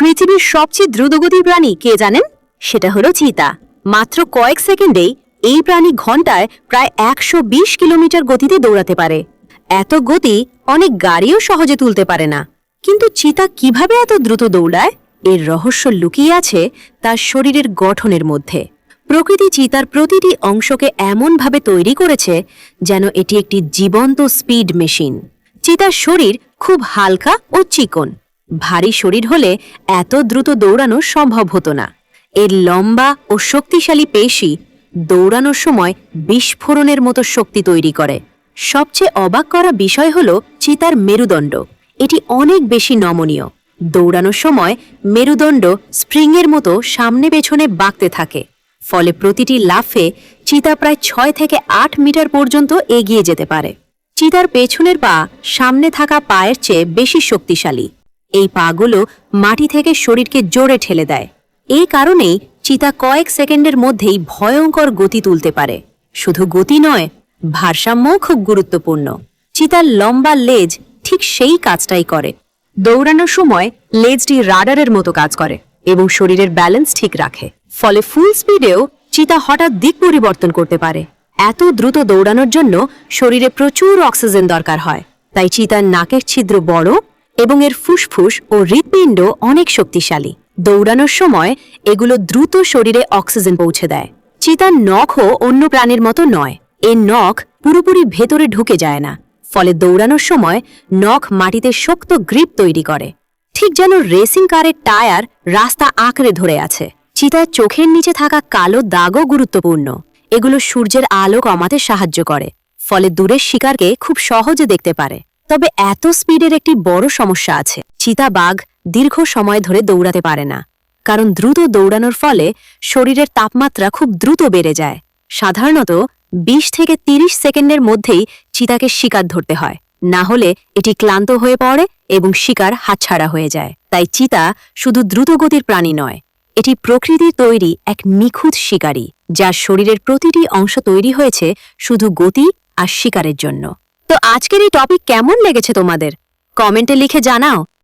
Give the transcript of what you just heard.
পৃথিবীর সবচেয়ে দ্রুতগতির প্রাণী কে জানেন? সেটা হলো চিতা। মাত্র কয়েক সেকেন্ডেই এই প্রাণী ঘন্টায় প্রায় ১২০ কিলোমিটার গতিতে দৌড়াতে পারে। এত গতি অনেক গাড়িও সহজে তুলতে পারে না। কিন্তু চিতা কিভাবে এত দ্রুত দৌড়ায়? এর রহস্য লুকিয়ে আছে তার শরীরের গঠনের মধ্যে। প্রকৃতি চিতার প্রতিটি অংশকে এমনভাবে তৈরি করেছে যেন এটি একটি জীবন্ত স্পিড মেশিন। চিতার শরীর খুব হালকা ও চিকন। ভারী শরীর হলে এত দ্রুত দৌড়ানো সম্ভব হতো না। এর লম্বা ও শক্তিশালী পেশি দৌড়ানোর সময় বিস্ফোরণের মতো শক্তি তৈরি করে। সবচেয়ে অবাক করা বিষয় হল চিতার মেরুদণ্ড। এটি অনেক বেশি নমনীয়। দৌড়ানোর সময় মেরুদণ্ড স্প্রিংয়ের মতো সামনে পেছনে বাঁকতে থাকে। ফলে প্রতিটি লাফে চিতা প্রায় ৬ থেকে ৮ মিটার পর্যন্ত এগিয়ে যেতে পারে। চিতার পেছনের পা সামনে থাকা পায়ের চেয়ে বেশি শক্তিশালী। এই পাগুলো মাটি থেকে শরীরকে জোরে ঠেলে দেয়। এই কারণেই চিতা কয়েক সেকেন্ডের মধ্যেই ভয়ঙ্কর গতি তুলতে পারে। শুধু গতি নয়, ভারসাম্যও খুব গুরুত্বপূর্ণ। চিতার লম্বা লেজ ঠিক সেই কাজটাই করে। দৌড়ানোর সময় লেজটি রাডারের মতো কাজ করে এবং শরীরের ব্যালেন্স ঠিক রাখে। ফলে ফুল স্পিডেও চিতা হঠাৎ দিক পরিবর্তন করতে পারে। এত দ্রুত দৌড়ানোর জন্য শরীরে প্রচুর অক্সিজেন দরকার হয়। তাই চিতার নাকের ছিদ্র বড় এবং এর ফুসফুস ও হৃৎপিণ্ড অনেক শক্তিশালী। দৌড়ানোর সময় এগুলো দ্রুত শরীরে অক্সিজেন পৌঁছে দেয়। চিতার নখও অন্য প্রাণীর মতো নয়। এর নখ পুরোপুরি ভেতরে ঢুকে যায় না। ফলে দৌড়ানোর সময় নখ মাটিতে শক্ত গ্রিপ তৈরি করে, ঠিক যেন রেসিং কারের টায়ার রাস্তা আঁকড়ে ধরে আছে। চিতার চোখের নিচে থাকা কালো দাগও গুরুত্বপূর্ণ। এগুলো সূর্যের আলো কমাতে সাহায্য করে, ফলে দূরের শিকারকে খুব সহজে দেখতে পারে। তবে এত স্পিডের একটি বড় সমস্যা আছে। চিতাবাঘ দীর্ঘ সময় ধরে দৌড়াতে পারে না, কারণ দ্রুত দৌড়ানোর ফলে শরীরের তাপমাত্রা খুব দ্রুত বেড়ে যায়। সাধারণত ২০ থেকে ৩০ সেকেন্ডের মধ্যেই চিতাকে শিকার ধরতে হয়, না হলে এটি ক্লান্ত হয়ে পড়ে এবং শিকার হাতছাড়া হয়ে যায়। তাই চিতা শুধু দ্রুতগতির প্রাণী নয়, এটি প্রকৃতির তৈরি এক নিখুঁত শিকারী, যার শরীরের প্রতিটি অংশ তৈরি হয়েছে শুধু গতি আর শিকারের জন্য। তো আজকের এই টপিক কেমন লেগেছে তোমাদের? কমেন্টে লিখে জানাও।